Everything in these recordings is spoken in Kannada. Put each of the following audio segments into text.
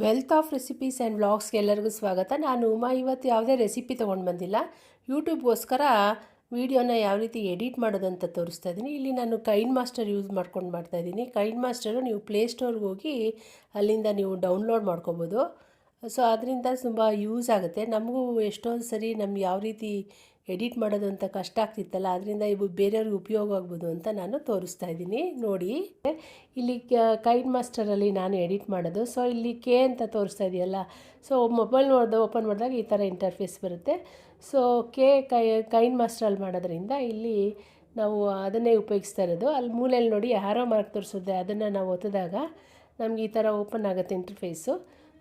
ವೆಲ್ತ್ ಆಫ್ ರೆಸಿಪೀಸ್ ಆ್ಯಂಡ್ ವ್ಲಾಗ್ಸ್ಗೆ ಎಲ್ಲರಿಗೂ ಸ್ವಾಗತ. ನಾನು ಉಮಾ. ಇವತ್ತು ಯಾವುದೇ ರೆಸಿಪಿ ತೊಗೊಂಡು ಬಂದಿಲ್ಲ. ಯೂಟ್ಯೂಬ್ಗೋಸ್ಕರ ವೀಡಿಯೋನ ಯಾವ ರೀತಿ ಎಡಿಟ್ ಮಾಡೋದು ಅಂತ ತೋರಿಸ್ತಾ ಇದ್ದೀನಿ. ಇಲ್ಲಿ ನಾನು ಕೈನ್ ಮಾಸ್ಟರ್ ಯೂಸ್ ಮಾಡ್ಕೊಂಡು ಮಾಡ್ತಾಯಿದ್ದೀನಿ. ಕೈನ್ ಮಾಸ್ಟರು ನೀವು ಪ್ಲೇಸ್ಟೋರ್ಗೆ ಹೋಗಿ ಅಲ್ಲಿಂದ ನೀವು ಡೌನ್ಲೋಡ್ ಮಾಡ್ಕೋಬೋದು. ಸೊ ಅದರಿಂದ ತುಂಬ ಯೂಸ್ ಆಗುತ್ತೆ. ನಮಗೂ ಎಷ್ಟೊಂದು ಸರಿ ನಮ್ಗೆ ಯಾವ ರೀತಿ ಎಡಿಟ್ ಮಾಡೋದು ಅಂತ ಕಷ್ಟ ಆಗ್ತಿತ್ತಲ್ಲ, ಅದರಿಂದ ಇವು ಬೇರೆಯವ್ರಿಗೆ ಉಪಯೋಗ ಆಗ್ಬೋದು ಅಂತ ನಾನು ತೋರಿಸ್ತಾ ಇದ್ದೀನಿ. ನೋಡಿ, ಇಲ್ಲಿ ಕೈನ್ ಮಾಸ್ಟರಲ್ಲಿ ನಾನು ಎಡಿಟ್ ಮಾಡೋದು. ಸೊ ಇಲ್ಲಿ ಕೆ ಅಂತ ತೋರಿಸ್ತಾ ಇದೆಯಲ್ಲ, ಸೊ ಮೊಬೈಲ್ ಓಪನ್ ಮಾಡಿದಾಗ ಈ ಥರ ಇಂಟರ್ಫೇಸ್ ಬರುತ್ತೆ. ಸೊ ಕೈನ್ ಮಾಸ್ಟರಲ್ಲಿ ಮಾಡೋದ್ರಿಂದ ಇಲ್ಲಿ ನಾವು ಅದನ್ನೇ ಉಪಯೋಗಿಸ್ತಾ ಇರೋದು. ಅಲ್ಲಿ ಮೂಲೆಯಲ್ಲಿ ನೋಡಿ ಆರೋ ಮಾರ್ಕ್ ತೋರಿಸುತ್ತೆ, ಅದನ್ನು ನಾವು ಒತ್ತಿದಾಗ ನಮ್ಗೆ ಈ ಥರ ಓಪನ್ ಆಗುತ್ತೆ ಇಂಟರ್ಫೇಸು.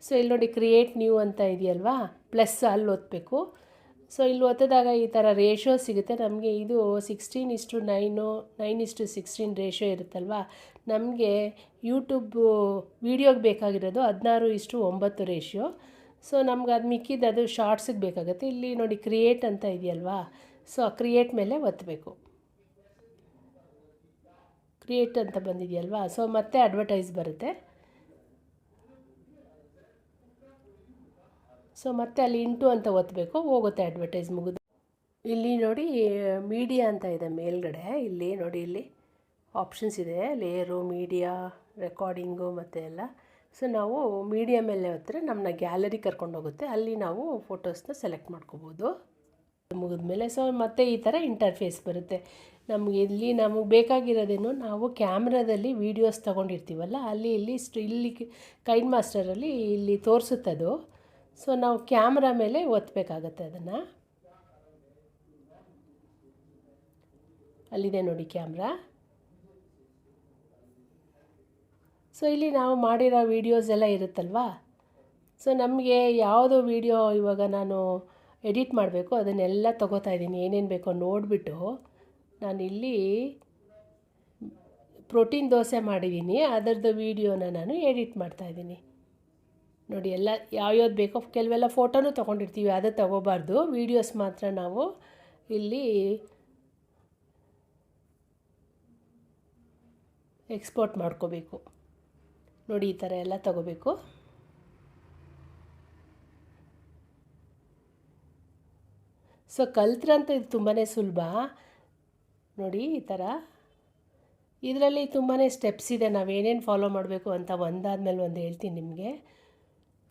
ಸೊ ಇಲ್ಲಿ ನೋಡಿ ಕ್ರಿಯೇಟ್ ನ್ಯೂ ಅಂತ ಇದೆಯಲ್ವಾ, ಪ್ಲಸ್ ಅಲ್ಲಿ ಒತ್ತಬೇಕು. ಸೊ ಇಲ್ಲಿ ಒತ್ತಿದಾಗ ಈ ಥರ ರೇಷೋ ಸಿಗುತ್ತೆ ನಮಗೆ. ಇದು 16:9 9:16 ರೇಷೋ ಇರುತ್ತಲ್ವ. ನಮಗೆ ಯೂಟ್ಯೂಬ್ ವೀಡಿಯೋಗೆ ಬೇಕಾಗಿರೋದು 16:9 ರೇಷಿಯೋ. ಸೊ ನಮ್ಗೆ ಅದು ಮಿಕ್ಕಿದ್ದು ಅದು ಶಾರ್ಟ್ಸಿಗೆ ಬೇಕಾಗುತ್ತೆ. ಇಲ್ಲಿ ನೋಡಿ ಕ್ರಿಯೇಟ್ ಅಂತ ಇದೆಯಲ್ವಾ, ಸೊ ಕ್ರಿಯೇಟ್ ಮೇಲೆ ಒತ್ತಬೇಕು. ಕ್ರಿಯೇಟ್ ಅಂತ ಬಂದಿದೆಯಲ್ವಾ, ಸೊ ಮತ್ತೆ ಅಡ್ವರ್ಟೈಸ್ ಬರುತ್ತೆ. ಸೊ ಮತ್ತೆ ಅಲ್ಲಿ ಇಂಟು ಅಂತ ಒತ್ತಬೇಕು, ಹೋಗುತ್ತೆ ಅಡ್ವರ್ಟೈಸ್ ಮುಗಿದು. ಇಲ್ಲಿ ನೋಡಿ ಮೀಡಿಯಾ ಅಂತ ಇದೆ ಮೇಲ್ಗಡೆ. ಇಲ್ಲಿ ನೋಡಿ, ಇಲ್ಲಿ ಆಪ್ಷನ್ಸ್ ಇದೆ, ಲೇಯರು, ಮೀಡಿಯಾ, ರೆಕಾರ್ಡಿಂಗು ಮತ್ತು ಎಲ್ಲ. ಸೊ ನಾವು ಮೀಡಿಯಾ ಮೇಲೆ ಒತ್ತರೆ ನಮ್ಮನ್ನ ಗ್ಯಾಲರಿ ಕರ್ಕೊಂಡು ಹೋಗುತ್ತೆ. ಅಲ್ಲಿ ನಾವು ಫೋಟೋಸ್ನ ಸೆಲೆಕ್ಟ್ ಮಾಡ್ಕೋಬೋದು ಮುಗಿದ್ಮೇಲೆ. ಸೊ ಮತ್ತೆ ಈ ಥರ ಇಂಟರ್ಫೇಸ್ ಬರುತ್ತೆ ನಮಗೆ. ಇಲ್ಲಿ ನಮಗೆ ಬೇಕಾಗಿರೋದೇನು, ನಾವು ಕ್ಯಾಮ್ರಾದಲ್ಲಿ ವೀಡಿಯೋಸ್ ತೊಗೊಂಡಿರ್ತೀವಲ್ಲ, ಇಲ್ಲಿ ಕೈನ್ ಮಾಸ್ಟರಲ್ಲಿ ಇಲ್ಲಿ ತೋರಿಸುತ್ತದು. ಸೊ ನಾವು ಕ್ಯಾಮ್ರಾ ಮೇಲೆ ಒತ್ತಬೇಕಾಗತ್ತೆ ಅದನ್ನು. ಅಲ್ಲಿದೆ ನೋಡಿ ಕ್ಯಾಮ್ರಾ. ಸೊ ಇಲ್ಲಿ ನಾವು ಮಾಡಿರೋ ವೀಡಿಯೋಸ್ ಎಲ್ಲ ಇರುತ್ತಲ್ವಾ. ಸೊ ನಮಗೆ ಯಾವುದು ವೀಡಿಯೋ ಇವಾಗ ನಾನು ಎಡಿಟ್ ಮಾಡಬೇಕು ಅದನ್ನೆಲ್ಲ ತೊಗೋತಾ ಇದ್ದೀನಿ. ಏನೇನು ಬೇಕೋ ನೋಡಿಬಿಟ್ಟು ನಾನಿಲ್ಲಿ ಪ್ರೋಟೀನ್ ದೋಸೆ ಮಾಡಿದ್ದೀನಿ, ಅದರದ್ದು ವೀಡಿಯೋನ ನಾನು ಎಡಿಟ್ ಮಾಡ್ತಾಯಿದ್ದೀನಿ. ನೋಡಿ, ಎಲ್ಲ ಯಾವ್ಯಾವ್ದು ಬೇಕೋ, ಕೆಲವೆಲ್ಲ ಫೋಟೋನೂ ತೊಗೊಂಡಿರ್ತೀವಿ, ಅದು ತೊಗೋಬಾರ್ದು. ವೀಡಿಯೋಸ್ ಮಾತ್ರ ನಾವು ಇಲ್ಲಿ ಎಕ್ಸ್ಪೋರ್ಟ್ ಮಾಡ್ಕೋಬೇಕು. ನೋಡಿ, ಈ ಥರ ಎಲ್ಲ ತೊಗೋಬೇಕು. ಸೊ ಕಲ್ತ್ರಂತೂ ಇದು ತುಂಬಾ ಸುಲಭ. ನೋಡಿ, ಈ ಥರ ಇದರಲ್ಲಿ ತುಂಬಾ ಸ್ಟೆಪ್ಸ್ ಇದೆ. ನಾವೇನೇನು ಫಾಲೋ ಮಾಡಬೇಕು ಅಂತ ಒಂದಾದ್ಮೇಲೆ ಒಂದು ಹೇಳ್ತೀನಿ ನಿಮಗೆ.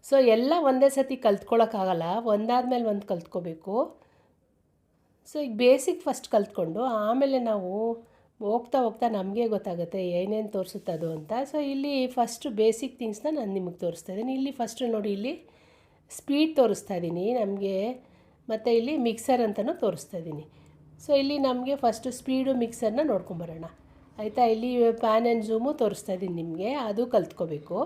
ಸೊ ಎಲ್ಲ ಒಂದೇ ಸತಿ ಕಲ್ತ್ಕೊಳ್ಳೋಕ್ಕಾಗಲ್ಲ, ಒಂದಾದ್ಮೇಲೆ ಒಂದು ಕಲ್ತ್ಕೋಬೇಕು. ಸೊ ಈಗ ಬೇಸಿಕ್ ಫಸ್ಟ್ ಕಲ್ತ್ಕೊಂಡು ಆಮೇಲೆ ನಾವು ಹೋಗ್ತಾ ಹೋಗ್ತಾ ನಮಗೆ ಗೊತ್ತಾಗುತ್ತೆ ಏನೇನು ತೋರಿಸುತ್ತದು ಅಂತ. ಸೊ ಇಲ್ಲಿ ಫಸ್ಟು ಬೇಸಿಕ್ ಥಿಂಗ್ಸ್ನ ನಾನು ನಿಮಗೆ ತೋರಿಸ್ತಾ ಇದ್ದೀನಿ. ಇಲ್ಲಿ ಫಸ್ಟು ನೋಡಿ, ಇಲ್ಲಿ ಸ್ಪೀಡ್ ತೋರಿಸ್ತಾ ಇದ್ದೀನಿ ನಮಗೆ, ಮತ್ತು ಇಲ್ಲಿ ಮಿಕ್ಸರ್ ಅಂತಲೂ ತೋರಿಸ್ತಾ ಇದ್ದೀನಿ. ಸೊ ಇಲ್ಲಿ ನಮಗೆ ಫಸ್ಟು ಸ್ಪೀಡು ಮಿಕ್ಸರ್ನ ನೋಡ್ಕೊಂಬರೋಣ ಆಯಿತಾ. ಇಲ್ಲಿ ಪ್ಯಾನ್ ಆ್ಯಂಡ್ ಝೂಮು ತೋರಿಸ್ತಾ ಇದ್ದೀನಿ ನಿಮಗೆ, ಅದು ಕಲ್ತ್ಕೋಬೇಕು.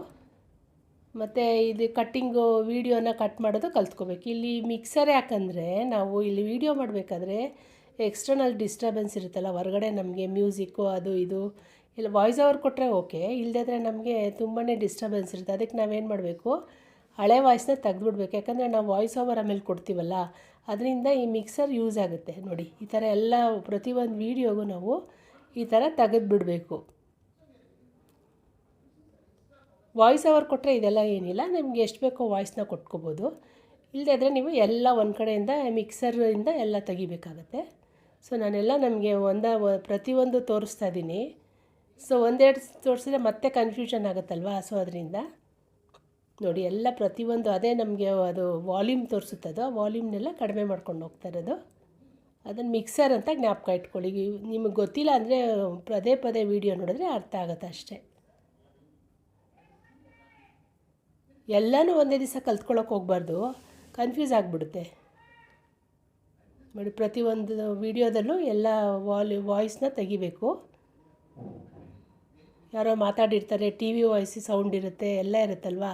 ಮತ್ತು ಇದು ಕಟ್ಟಿಂಗು, ವೀಡಿಯೋನ ಕಟ್ ಮಾಡೋದು ಕಲ್ತ್ಕೋಬೇಕು. ಇಲ್ಲಿ ಮಿಕ್ಸರ್ ಯಾಕಂದರೆ ನಾವು ಇಲ್ಲಿ ವೀಡಿಯೋ ಮಾಡಬೇಕಾದ್ರೆ ಎಕ್ಸ್ಟರ್ನಲ್ ಡಿಸ್ಟರ್ಬೆನ್ಸ್ ಇರುತ್ತಲ್ಲ ಹೊರಗಡೆ, ನಮಗೆ ಮ್ಯೂಸಿಕ್ಕು ಅದು ಇದು ಇಲ್ಲ ವಾಯ್ಸ್ ಓವರ್ ಕೊಟ್ಟರೆ ಓಕೆ, ಇಲ್ಲದಿದ್ರೆ ನಮಗೆ ತುಂಬಾ ಡಿಸ್ಟರ್ಬೆನ್ಸ್ ಇರುತ್ತೆ. ಅದಕ್ಕೆ ನಾವೇನು ಮಾಡಬೇಕು, ಹಳೆ ವಾಯ್ಸ್ನ ತೆಗೆದುಬಿಡ್ಬೇಕು. ಯಾಕಂದರೆ ನಾವು ವಾಯ್ಸ್ ಓವರ್ ಆಮೇಲೆ ಕೊಡ್ತೀವಲ್ಲ, ಅದರಿಂದ ಈ ಮಿಕ್ಸರ್ ಯೂಸ್ ಆಗುತ್ತೆ. ನೋಡಿ, ಈ ಥರ ಎಲ್ಲ ಪ್ರತಿಯೊಂದು ವೀಡಿಯೋಗೂ ನಾವು ಈ ಥರ ತೆಗೆದುಬಿಡಬೇಕು. ವಾಯ್ಸ್ ಓವರ್ ಕೊಟ್ಟರೆ ಇದೆಲ್ಲ ಏನಿಲ್ಲ, ನಿಮ್ಗೆ ಎಷ್ಟು ಬೇಕೋ ವಾಯ್ಸ್ನ ಕೊಟ್ಕೋಬೋದು. ಇಲ್ಲದಿದ್ದರೆ ನೀವು ಎಲ್ಲ ಒಂದು ಕಡೆಯಿಂದ ಮಿಕ್ಸರಿಂದ ಎಲ್ಲ ತೆಗಿಬೇಕಾಗತ್ತೆ. ಸೊ ನಾನೆಲ್ಲ ನಮಗೆ ಪ್ರತಿಯೊಂದು ತೋರಿಸ್ತಾ ಇದ್ದೀನಿ. ಸೊ ಒಂದೆರಡು ತೋರಿಸಿದ್ರೆ ಮತ್ತೆ ಕನ್ಫ್ಯೂಷನ್ ಆಗುತ್ತಲ್ವಾ. ಸೊ ಅದರಿಂದ ನೋಡಿ, ಎಲ್ಲ ಪ್ರತಿಯೊಂದು ಅದೇ ನಮಗೆ ಅದು ವಾಲ್ಯೂಮ್ ತೋರಿಸುತ್ತದು, ಆ ವಾಲ್ಯೂಮ್ನೆಲ್ಲ ಕಡಿಮೆ ಮಾಡ್ಕೊಂಡು ಹೋಗ್ತಾ ಇರೋದು. ಅದನ್ನು ಮಿಕ್ಸರ್ ಅಂತ ಜ್ಞಾಪಕ ಇಟ್ಕೊಳ್ಳಿ. ನಿಮಗೆ ಗೊತ್ತಿಲ್ಲ ಅಂದರೆ ಪದೇ ಪದೇ ವೀಡಿಯೋ ನೋಡಿದ್ರೆ ಅರ್ಥ ಆಗುತ್ತೆ ಅಷ್ಟೇ. ಎಲ್ಲನೂ ಒಂದೇ ದಿವಸ ಕಲ್ತ್ಕೊಳ್ಳೋಕೆ ಹೋಗ್ಬಾರ್ದು, ಕನ್ಫ್ಯೂಸ್ ಆಗಿಬಿಡುತ್ತೆ. ನೋಡಿ, ಪ್ರತಿಯೊಂದು ವೀಡಿಯೋದಲ್ಲೂ ಎಲ್ಲ ವಾಯ್ಸ್ನ ತೆಗಿಬೇಕು. ಯಾರೋ ಮಾತಾಡಿರ್ತಾರೆ, ಟಿ ವಿ ವಾಯ್ಸ್ ಸೌಂಡ್ ಇರುತ್ತೆ, ಎಲ್ಲ ಇರುತ್ತಲ್ವ.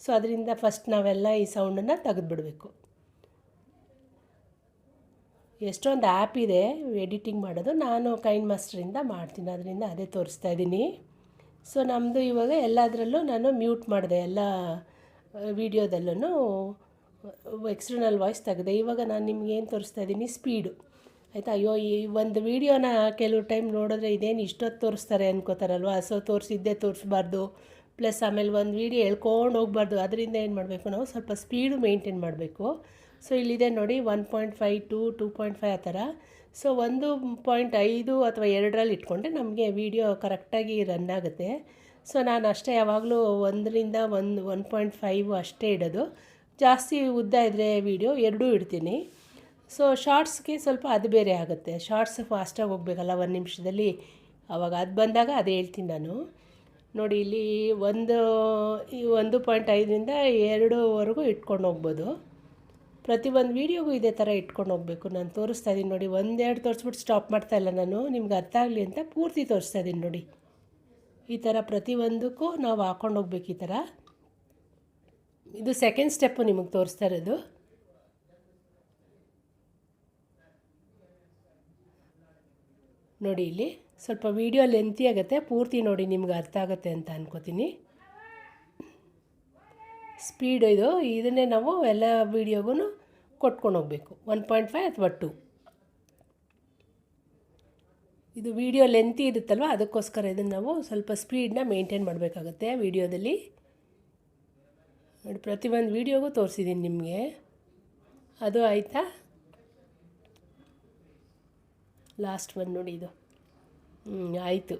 ಸೊ ಅದರಿಂದ ಫಸ್ಟ್ ನಾವೆಲ್ಲ ಈ ಸೌಂಡನ್ನು ತೆಗೆದುಬಿಡಬೇಕು. ಎಷ್ಟೊಂದು ಆ್ಯಪ್ ಇದೆ ಎಡಿಟಿಂಗ್ ಮಾಡೋದು, ನಾನು ಕೈನ್ ಮಾಸ್ಟರಿಂದ ಮಾಡ್ತೀನಿ, ಅದರಿಂದ ಅದೇ ತೋರಿಸ್ತಾ ಇದ್ದೀನಿ. ಸೊ ನಮ್ಮದು ಇವಾಗ ಎಲ್ಲದರಲ್ಲೂ ನಾನು ಮ್ಯೂಟ್ ಮಾಡಿದೆ, ಎಲ್ಲ ವೀಡಿಯೋದಲ್ಲೂ ಎಕ್ಸ್ಟರ್ನಲ್ ವಾಯ್ಸ್ ತೆಗೆದೆ. ಇವಾಗ ನಾನು ನಿಮ್ಗೇನು ತೋರಿಸ್ತಾ ಇದ್ದೀನಿ, ಸ್ಪೀಡು ಆಯಿತಾ. ಅಯ್ಯೋ, ಈ ಒಂದು ವೀಡಿಯೋನ ಕೆಲವು ಟೈಮ್ ನೋಡಿದ್ರೆ ಇದೇನು ಇಷ್ಟೊತ್ತು ತೋರಿಸ್ತಾರೆ ಅನ್ಕೋತಾರಲ್ವ. ಸೊ ತೋರಿಸಿದ್ದೇ ತೋರಿಸ್ಬಾರ್ದು, ಪ್ಲಸ್ ಆಮೇಲೆ ಒಂದು ವೀಡಿಯೋ ಎಳ್ಕೊಂಡು ಹೋಗ್ಬಾರ್ದು. ಅದರಿಂದ ಏನು ಮಾಡಬೇಕು, ನಾವು ಸ್ವಲ್ಪ ಸ್ಪೀಡು ಮೇಂಟೈನ್ ಮಾಡಬೇಕು. ಸೊ ಇಲ್ಲಿದೆ ನೋಡಿ 1.5 to 2.5 ಆ ಥರ. ಸೊ 1.5 ಅಥವಾ 2ರಲ್ಲಿ ಇಟ್ಕೊಂಡ್ರೆ ನಮಗೆ ವೀಡಿಯೋ ಕರೆಕ್ಟಾಗಿ ರನ್ ಆಗುತ್ತೆ. ಸೊ ನಾನು ಅಷ್ಟೇ ಯಾವಾಗಲೂ 1ರಿಂದ 1.5 ಅಷ್ಟೇ ಇಡೋದು. ಜಾಸ್ತಿ ಉದ್ದ ಇದ್ದರೆ ವೀಡಿಯೋ 2 ಇಡ್ತೀನಿ. ಸೊ ಶಾರ್ಟ್ಸ್ಗೆ ಸ್ವಲ್ಪ ಅದು ಬೇರೆ ಆಗುತ್ತೆ. ಶಾರ್ಟ್ಸ್ ಫಾಸ್ಟಾಗಿ ಹೋಗಬೇಕಲ್ಲ 1 ನಿಮಿಷದಲ್ಲಿ, ಆವಾಗ ಅದು ಬಂದಾಗ ಅದು ಹೇಳ್ತೀನಿ ನಾನು. ನೋಡಿ ಇಲ್ಲಿ 1.5ರಿಂದ 2ವರೆಗೂ ಇಟ್ಕೊಂಡು ಹೋಗ್ಬೋದು. ಪ್ರತಿ ಒಂದು ವೀಡಿಯೋಗೂ ಇದೇ ಥರ ಇಟ್ಕೊಂಡು ಹೋಗಬೇಕು. ನಾನು ತೋರಿಸ್ತಾ ಇದ್ದೀನಿ ನೋಡಿ, 1-2 ತೋರಿಸ್ಬಿಟ್ಟು ಸ್ಟಾಪ್ ಮಾಡ್ತಾಯಿಲ್ಲ ನಾನು, ನಿಮ್ಗೆ ಅರ್ಥ ಆಗಲಿ ಅಂತ ಪೂರ್ತಿ ತೋರಿಸ್ತಾ ಇದ್ದೀನಿ ನೋಡಿ. ಈ ಥರ ಪ್ರತಿಯೊಂದಕ್ಕೂ ನಾವು ಹಾಕ್ಕೊಂಡು ಹೋಗ್ಬೇಕು ಈ ಥರ. ಇದು ಸೆಕೆಂಡ್ ಸ್ಟೆಪ್ಪು ನಿಮಗೆ ತೋರಿಸ್ತಾ ಇರೋದು. ನೋಡಿ ಇಲ್ಲಿ ಸ್ವಲ್ಪ ವೀಡಿಯೋ ಲೆಂತಿ ಆಗುತ್ತೆ, ಪೂರ್ತಿ ನೋಡಿ ನಿಮ್ಗೆ ಅರ್ಥ ಆಗುತ್ತೆ ಅಂತ ಅನ್ಕೋತೀನಿ. ಸ್ಪೀಡ್ ಇದನ್ನೇ ನಾವು ಎಲ್ಲ ವೀಡಿಯೋಗೂ ಕೊಟ್ಕೊಂಡು ಹೋಗಬೇಕು, 1.5 ಅಥವಾ 2. ಇದು ವೀಡಿಯೋ ಲೆಂತಿ ಇರುತ್ತಲ್ವ, ಅದಕ್ಕೋಸ್ಕರ ಇದನ್ನು ನಾವು ಸ್ವಲ್ಪ ಸ್ಪೀಡನ್ನ ಮೇಂಟೈನ್ ಮಾಡಬೇಕಾಗತ್ತೆ ವೀಡಿಯೋದಲ್ಲಿ. ನೋಡಿ ಪ್ರತಿಯೊಂದು ವೀಡಿಯೋಗೂ ತೋರಿಸಿದ್ದೀನಿ ನಿಮಗೆ. ಅದು ಆಯಿತಾ, ಲಾಸ್ಟ್ ಒಂದು ನೋಡಿ ಇದು ಆಯಿತು.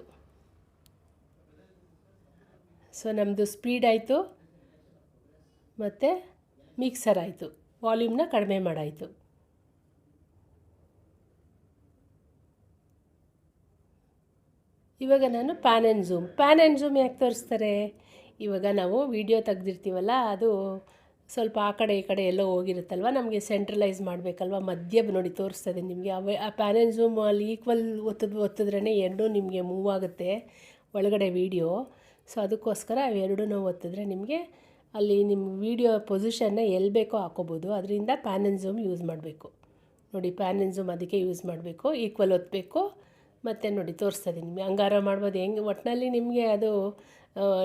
ಸೊ ನಮ್ಮದು ಸ್ಪೀಡ್ ಆಯಿತು ಮತ್ತು ಮಿಕ್ಸರ್ ಆಯಿತು, ವಾಲ್ಯೂಮ್ನ ಕಡಿಮೆ ಮಾಡಾಯಿತು. ಇವಾಗ ನಾನು ಪ್ಯಾನ್ ಆ್ಯಂಡ್ ಝೂಮ್ ಯಾಕೆ ತೋರಿಸ್ತಾರೆ, ಇವಾಗ ನಾವು ವೀಡಿಯೋ ತೆಗ್ದಿರ್ತೀವಲ್ಲ, ಅದು ಸ್ವಲ್ಪ ಆ ಕಡೆ ಈ ಕಡೆ ಎಲ್ಲೋ ಹೋಗಿರುತ್ತಲ್ವ, ನಮಗೆ ಸೆಂಟ್ರಲೈಸ್ ಮಾಡಬೇಕಲ್ವ. ಮಧ್ಯ ನೋಡಿ ತೋರಿಸ್ತದೆ ನಿಮಗೆ. ಆ ಪ್ಯಾನ್ ಆ್ಯಂಡ್ ಝೂಮ್ ಅಲ್ಲಿ ಈಕ್ವಲ್ ಒತ್ತಿದ್ರೇ ಎರಡೂ ನಿಮಗೆ ಮೂವ್ ಆಗುತ್ತೆ ಒಳಗಡೆ ವೀಡಿಯೋ. ಸೊ ಅದಕ್ಕೋಸ್ಕರ ಅವೆರಡೂ ನಾವು ಒತ್ತಿದ್ರೆ ನಿಮಗೆ ಅಲ್ಲಿ ನಿಮ್ಮ ವೀಡಿಯೋ ಪೊಸಿಷನ್ನ ಎಲ್ಲಿ ಬೇಕೋ ಹಾಕೋಬೋದು. ಅದರಿಂದ ಪ್ಯಾನ್ ಆ್ಯಂಡ್ ಝೂಮ್ ಯೂಸ್ ಮಾಡಬೇಕು. ನೋಡಿ ಪ್ಯಾನ್ ಆ್ಯಂಡ್ ಝೂಮ್ ಅದಕ್ಕೆ ಯೂಸ್ ಮಾಡಬೇಕು, ಈಕ್ವಲ್ ಒತ್ತಬೇಕು. ಮತ್ತು ನೋಡಿ ತೋರಿಸ್ತದೆ ನಿಮಗೆ, ಹಂಗಾರ ಮಾಡ್ಬೋದು. ಹೆಂಗೆ ಒಟ್ಟಿನಲ್ಲಿ ನಿಮಗೆ ಅದು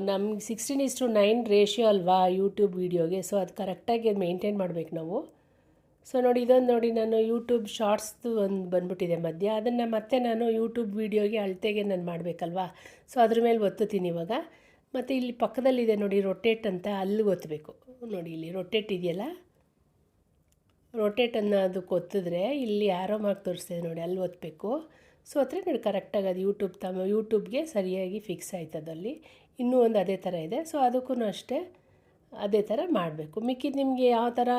ನಮ್ಗೆ 16:9 ರೇಷಿಯೋ ಅಲ್ವಾ ಯೂಟ್ಯೂಬ್ ವೀಡಿಯೋಗೆ. ಸೊ ಅದು ಕರೆಕ್ಟಾಗಿ ಮೇಂಟೈನ್ ಮಾಡಬೇಕು ನಾವು. ಸೊ ನೋಡಿ ಇದೊಂದು ನೋಡಿ, ನಾನು ಯೂಟ್ಯೂಬ್ ಶಾರ್ಟ್ಸ್ದು ಒಂದು ಬಂದ್ಬಿಟ್ಟಿದೆ ಮಧ್ಯ, ಅದನ್ನು ಮತ್ತೆ ನಾನು ಯೂಟ್ಯೂಬ್ ವೀಡಿಯೋಗೆ ಅಳತೆಗೆ ನಾನು ಮಾಡಬೇಕಲ್ವಾ. ಸೊ ಅದ್ರ ಮೇಲೆ ಒತ್ತುತ್ತೀನಿ ಇವಾಗ. ಮತ್ತು ಇಲ್ಲಿ ಪಕ್ಕದಲ್ಲಿದೆ ನೋಡಿ ರೊಟೇಟ್ ಅಂತ, ಅಲ್ಲಿಗೆ ಒತ್ತಬೇಕು. ನೋಡಿ ಇಲ್ಲಿ ರೊಟೇಟ್ ಇದೆಯಲ್ಲ, ರೊಟೇಟ್ ಅನ್ನೋದಕ್ಕೆ ಒತ್ತಿದ್ರೆ ಇಲ್ಲಿ ಆರೋ ಮಾರ್ಕ್ ತೋರಿಸ್ತಿದೆ ನೋಡಿ, ಅಲ್ಲಿ ಒತ್ತಬೇಕು. ಸೊ ಹತ್ರ ನೋಡಿ ಕರೆಕ್ಟಾಗಿ ಅದು ಯೂಟ್ಯೂಬ್ಗೆ ಸರಿಯಾಗಿ ಫಿಕ್ಸ್ ಆಯ್ತದಲ್ಲಿ. ಇನ್ನೂ ಒಂದು ಅದೇ ಥರ ಇದೆ. ಸೊ ಅದಕ್ಕೂ ಅಷ್ಟೇ ಅದೇ ಥರ ಮಾಡಬೇಕು. ಮಿಕ್ಕಿದ್ದು ನಿಮಗೆ ಯಾವ ಥರ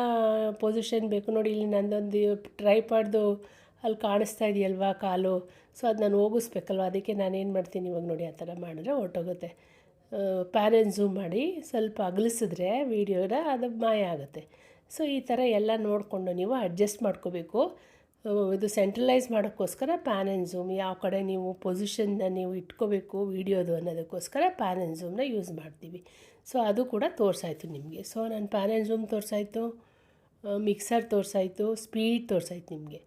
ಪೊಸಿಷನ್ ಬೇಕು ನೋಡಿ, ಇಲ್ಲಿ ನಂದೊಂದು ಟ್ರೈಪಾಡ್ದು ಅಲ್ಲಿ ಕಾಣಿಸ್ತಾ ಇದೆಯಲ್ವಾ ಕಾಲು. ಸೊ ಅದು ನಾನು ಹೋಗಿಸ್ಬೇಕಲ್ವ, ಅದಕ್ಕೆ ನಾನೇನು ಮಾಡ್ತೀನಿ ಇವಾಗ ನೋಡಿ, ಆ ಥರ ಮಾಡಿದ್ರೆ ಹೊರ್ಟೋಗುತ್ತೆ. ಪ್ಯಾನ್ ಆ್ಯಂಡ್ ಝೂಮ್ ಮಾಡಿ ಸ್ವಲ್ಪ ಅಗಲಿಸಿದ್ರೆ ವೀಡಿಯೋನ ಅದು ಮಾಯ ಆಗುತ್ತೆ. ಸೊ ಈ ಥರ ಎಲ್ಲ ನೋಡಿಕೊಂಡು ನೀವು ಅಡ್ಜಸ್ಟ್ ಮಾಡ್ಕೋಬೇಕು. ಇದು ಸೆಂಟ್ರಲೈಸ್ ಮಾಡೋಕ್ಕೋಸ್ಕರ ಪ್ಯಾನ್ ಆ್ಯಂಡ್ ಝೂಮ್ ಯಾವ ಕಡೆ ನೀವು ಪೊಸಿಷನ್ನ ನೀವು ಇಟ್ಕೋಬೇಕು ವೀಡಿಯೋದು ಅನ್ನೋದಕ್ಕೋಸ್ಕರ ಪ್ಯಾನ್ ಆ್ಯಂಡ್ ಝೂಮ್ನ ಯೂಸ್ ಮಾಡ್ತೀವಿ. ಸೊ ಅದು ಕೂಡ ತೋರಿಸಾಯ್ತು ನಿಮಗೆ. ಸೊ ನಾನು ಪ್ಯಾನ್ ಆ್ಯಂಡ್ ಝೂಮ್ ತೋರಿಸಾಯ್ತು, ಮಿಕ್ಸರ್ ತೋರಿಸಾಯ್ತು, ಸ್ಪೀಡ್ ತೋರಿಸಾಯ್ತು ನಿಮಗೆ.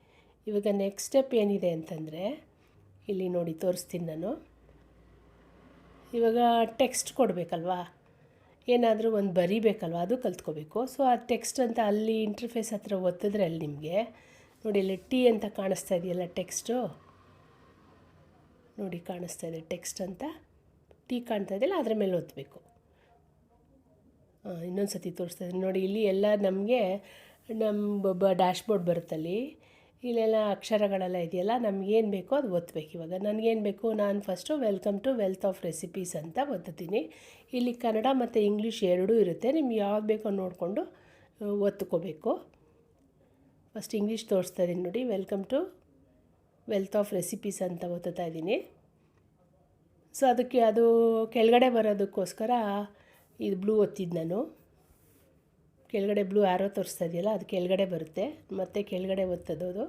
ಇವಾಗ ನೆಕ್ಸ್ಟ್ ಸ್ಟೆಪ್ ಏನಿದೆ ಅಂತಂದರೆ ಇಲ್ಲಿ ನೋಡಿ ತೋರಿಸ್ತೀನಿ ನಾನು. ಇವಾಗ ಟೆಕ್ಸ್ಟ್ ಕೊಡಬೇಕಲ್ವಾ, ಏನಾದರೂ ಒಂದು ಬರೀಬೇಕಲ್ವ, ಅದು ಕಲ್ತ್ಕೋಬೇಕು. ಸೊ ಆ ಟೆಕ್ಸ್ಟ್ ಅಂತ ಅಲ್ಲಿ ಇಂಟರ್ಫೇಸ್ ಹತ್ರ ಒತ್ತಿದ್ರೆ ಅಲ್ಲಿ ನಿಮಗೆ ನೋಡಿ ಇಲ್ಲಿ ಟಿ ಅಂತ ಕಾಣಿಸ್ತಾ ಇದೆಯಲ್ಲ ಟೆಕ್ಸ್ಟು, ನೋಡಿ ಕಾಣಿಸ್ತಾ ಇದೆ ಟೆಕ್ಸ್ಟ್ ಅಂತ, ಟಿ ಕಾಣ್ತಾ ಇದೆಯಲ್ಲ ಅದ್ರ ಮೇಲೆ ಒತ್ತಬೇಕು. ಇನ್ನೊಂದು ಸತಿ ತೋರಿಸ್ತಾ ಇದ್ದೀನಿ ನೋಡಿ, ಇಲ್ಲಿ ಎಲ್ಲ ನಮಗೆ ನಮ್ಮ ಡ್ಯಾಶ್ಬೋರ್ಡ್ ಬರುತ್ತಲ್ಲಿ, ಇಲ್ಲೆಲ್ಲ ಅಕ್ಷರಗಳೆಲ್ಲ ಇದೆಯಲ್ಲ, ನಮಗೇನು ಬೇಕೋ ಅದು ಒತ್ತಬೇಕು. ಇವಾಗ ನನಗೇನು ಬೇಕು, ನಾನು first welcome to wealth of recipes ಅಂತ ಒತ್ತುತ್ತೀನಿ. ಇಲ್ಲಿ ಕನ್ನಡ ಮತ್ತು ಇಂಗ್ಲೀಷ್ ಎರಡೂ ಇರುತ್ತೆ, ನಿಮ್ಗೆ ಯಾವ್ದು ಬೇಕೋ ನೋಡಿಕೊಂಡು ಒತ್ತುಕೋಬೇಕು. ಫಸ್ಟ್ ಇಂಗ್ಲೀಷ್ ತೋರಿಸ್ತಾ ಇದ್ದೀನಿ ನೋಡಿ, welcome to wealth of recipes ಅಂತ ಒತ್ತುತ್ತಾ ಇದ್ದೀನಿ. ಸೊ ಅದಕ್ಕೆ ಅದು ಕೆಳಗಡೆ ಬರೋದಕ್ಕೋಸ್ಕರ ಇದು ಬ್ಲೂ ಒತ್ತಿದ್ದು ನಾನು, ಕೆಳಗಡೆ ಬ್ಲೂ ಆರೋ ತೋರಿಸ್ತಾ ಇದೆಯಲ್ಲ ಅದು ಕೆಳಗಡೆ ಬರುತ್ತೆ, ಮತ್ತು ಕೆಳಗಡೆ ಒತ್ತೋದು.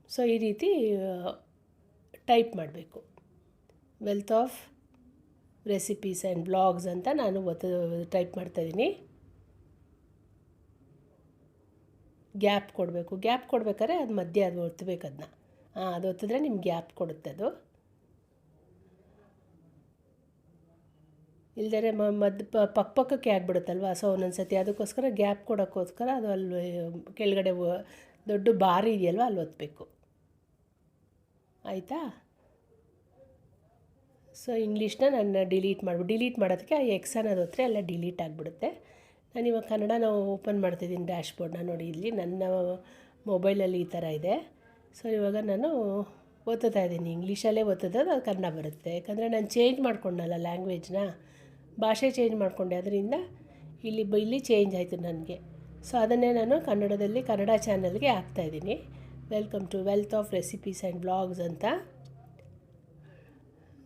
ಸೊ ಈ ರೀತಿ ಟೈಪ್ ಮಾಡಬೇಕು, wealth of recipes and blogs ಅಂತ ನಾನು ಟೈಪ್ ಮಾಡ್ತಾಯಿದ್ದೀನಿ. ಗ್ಯಾಪ್ ಕೊಡಬೇಕು, ಗ್ಯಾಪ್ ಕೊಡ್ಬೇಕಾದ್ರೆ ಅದು ಮಧ್ಯೆ ಅದು ಒತ್ತಬೇಕು ಅದನ್ನ, ಅದು ಒತ್ತಿದ್ರೆ ನಿಮ್ಗೆ ಗ್ಯಾಪ್ ಕೊಡುತ್ತೆ ಅದು. ಇಲ್ದರೆ ಪಕ್ಕಕ್ಕೆ ಆಗಿಬಿಡುತ್ತಲ್ವ. ಸೊ ಒಂದೊಂದು ಸತಿ ಅದಕ್ಕೋಸ್ಕರ ಗ್ಯಾಪ್ ಕೊಡೋಕ್ಕೋಸ್ಕರ ಅದು ಅಲ್ಲಿ ಕೆಳಗಡೆ ದೊಡ್ಡ ಬಾರ್ ಇದೆಯಲ್ವ ಅಲ್ಲಿ ಒತ್ತಬೇಕು. ಆಯಿತಾ? ಸೊ ಇಂಗ್ಲೀಷ್ನ ನಾನು ಡಿಲೀಟ್ ಮಾಡೋದಕ್ಕೆ ಆ ಎಕ್ಸ್ ಅನ್ನೋದು ಹೊತ್ತರೆ ಎಲ್ಲ ಡಿಲೀಟ್ ಆಗಿಬಿಡುತ್ತೆ. ನಾನಿವಾಗ ಕನ್ನಡನ ಓಪನ್ ಮಾಡ್ತಿದ್ದೀನಿ ಡ್ಯಾಶ್ಬೋರ್ಡ್ನ. ನೋಡಿ ಇಲ್ಲಿ ನನ್ನ ಮೊಬೈಲಲ್ಲಿ ಈ ಥರ ಇದೆ. ಸೊ ಇವಾಗ ನಾನು ಓದ್ತಾ ಇದ್ದೀನಿ, ಇಂಗ್ಲೀಷಲ್ಲೇ ಓದೋದು, ಅದು ಕನ್ನಡ ಬರುತ್ತೆ. ಯಾಕಂದರೆ ನಾನು ಚೇಂಜ್ ಮಾಡ್ಕೊಂಡಲ್ಲ ಲ್ಯಾಂಗ್ವೇಜ್ನ, ಭಾಷೆ ಚೇಂಜ್ ಮಾಡಿಕೊಂಡೆ, ಅದರಿಂದ ಇಲ್ಲಿ ಚೇಂಜ್ ಆಯಿತು ನನಗೆ. ಸೊ ಅದನ್ನೇ ನಾನು ಕನ್ನಡದಲ್ಲಿ ಕನ್ನಡ ಚಾನಲ್ಗೆ ಹಾಕ್ತಾಯಿದ್ದೀನಿ. Welcome to wealth of recipes and blogs ಅಂತ.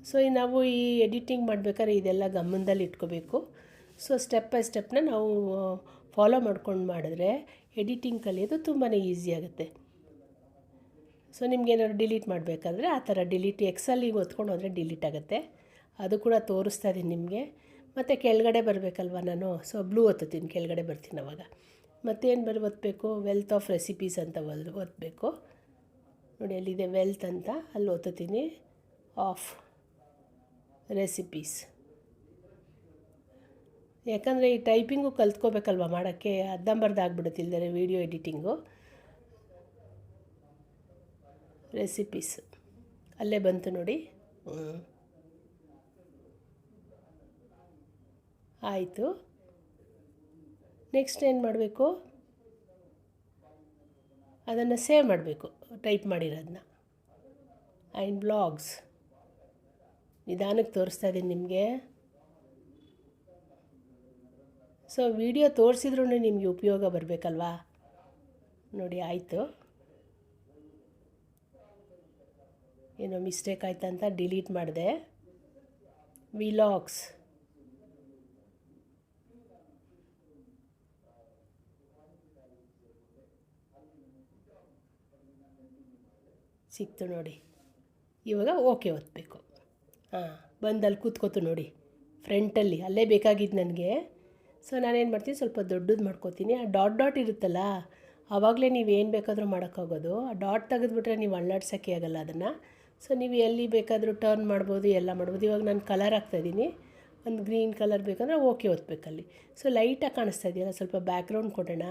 ಸೊ ನಾವು ಈ ಎಡಿಟಿಂಗ್ ಮಾಡಬೇಕಾದ್ರೆ ಇದೆಲ್ಲ ಗಮನದಲ್ಲಿ ಇಟ್ಕೋಬೇಕು. ಸೊ ಸ್ಟೆಪ್ ಬೈ ಸ್ಟೆಪ್ನ ನಾವು ಫಾಲೋ ಮಾಡ್ಕೊಂಡು ಮಾಡಿದ್ರೆ ಎಡಿಟಿಂಗ್ ಕಲಿಯೋದು ತುಂಬಾ ಈಸಿ ಆಗುತ್ತೆ. ಸೊ ನಿಮ್ಗೇನಾದ್ರು ಡಿಲೀಟ್ ಮಾಡಬೇಕಾದ್ರೆ ಆ ಥರ ಎಕ್ಸಲ್ಲಿಗೆ ಒತ್ಕೊಂಡು ಹೋದರೆ ಡಿಲೀಟ್ ಆಗುತ್ತೆ. ಅದು ಕೂಡ ತೋರಿಸ್ತಾ ಇದ್ದೀನಿ ನಿಮಗೆ. ಮತ್ತು ಕೆಳಗಡೆ ಬರಬೇಕಲ್ವ ನಾನು, ಸೊ ಬ್ಲೂ ಒತ್ತುತ್ತೀನಿ, ಕೆಳಗಡೆ ಬರ್ತೀನಿ ಅವಾಗ. ಮತ್ತೇನು ಒತ್ತಬೇಕು, ವೆಲ್ತ್ ಆಫ್ ರೆಸಿಪೀಸ್ ಅಂತ ಒತ್ತಬೇಕು. ನೋಡಿ ಅಲ್ಲಿದೆ ವೆಲ್ತ್ ಅಂತ, ಅಲ್ಲಿ ಒತ್ತುತ್ತೀನಿ ಆಫ್ ರೆಸಿಪೀಸ್. ಯಾಕಂದರೆ ಈ ಟೈಪಿಂಗು ಕಲ್ತ್ಕೋಬೇಕಲ್ವ ಮಾಡೋಕ್ಕೆ, ಅರ್ಧಂಬರ್ಧ ಆಗ್ಬಿಡುತ್ತೆ ಇಲ್ದರೆ ವೀಡಿಯೋ ಎಡಿಟಿಂಗು. ರೆಸಿಪೀಸ್ ಅಲ್ಲೇ ಬಂತು ನೋಡಿ. ಆಯಿತು. ನೆಕ್ಸ್ಟ್ ಏನು ಮಾಡಬೇಕು, ಅದನ್ನು ಸೇವ್ ಮಾಡಬೇಕು, ಟೈಪ್ ಮಾಡಿರೋದನ್ನ. ಆ್ಯಂಡ್ ಬ್ಲಾಗ್ಸ್ ನಿಧಾನಕ್ಕೆ ತೋರಿಸ್ತಾ ಇದ್ದೀನಿ ನಿಮಗೆ. ಸೊ ವಿಡಿಯೋ ತೋರಿಸಿದ್ರೂ ನಿಮಗೆ ಉಪಯೋಗ ಬರಬೇಕಲ್ವಾ. ನೋಡಿ ಆಯಿತು. ಏನೋ ಮಿಸ್ಟೇಕ್ ಆಯ್ತಂತ ಡಿಲೀಟ್ ಮಾಡಿದೆ. ವಿಲಾಗ್ಸ್ ಸಿಕ್ತು ನೋಡಿ. ಇವಾಗ ಓಕೆ ಒತ್ತಬೇಕು. ಬಂದಲ್ಲಿ ಕೂತ್ಕೋತು ನೋಡಿ ಫ್ರಂಟಲ್ಲಿ, ಅಲ್ಲೇ ಬೇಕಾಗಿದ್ದು ನನಗೆ. ಸೊ ನಾನೇನು ಮಾಡ್ತೀನಿ, ಸ್ವಲ್ಪ ದೊಡ್ಡದು ಮಾಡ್ಕೋತೀನಿ. ಆ ಡಾಟ್ ಇರುತ್ತಲ್ಲ, ಆವಾಗಲೇ ನೀವೇನು ಬೇಕಾದರೂ ಮಾಡೋಕ್ಕಾಗೋದು. ಆ ಡಾಟ್ ತೆಗೆದುಬಿಟ್ರೆ ನೀವು ಅಳ್ಳಾಡ್ಸೋಕ್ಕೆ ಆಗೋಲ್ಲ ಅದನ್ನು. ಸೊ ನೀವು ಎಲ್ಲಿ ಬೇಕಾದರೂ ಟರ್ನ್ ಮಾಡ್ಬೋದು, ಎಲ್ಲ ಮಾಡ್ಬೋದು. ಇವಾಗ ನಾನು ಕಲರ್ ಹಾಕ್ತಾಯಿದ್ದೀನಿ, ಒಂದು ಗ್ರೀನ್ ಕಲರ್ ಬೇಕಂದರೆ ಓಕೆ ಒತ್ತಬೇಕಲ್ಲಿ. ಸೊ ಲೈಟಾಗಿ ಕಾಣಿಸ್ತಾ ಇದೆಯಲ್ಲ, ಸ್ವಲ್ಪ ಬ್ಯಾಕ್ಗ್ರೌಂಡ್ ಕೊಡೋಣ.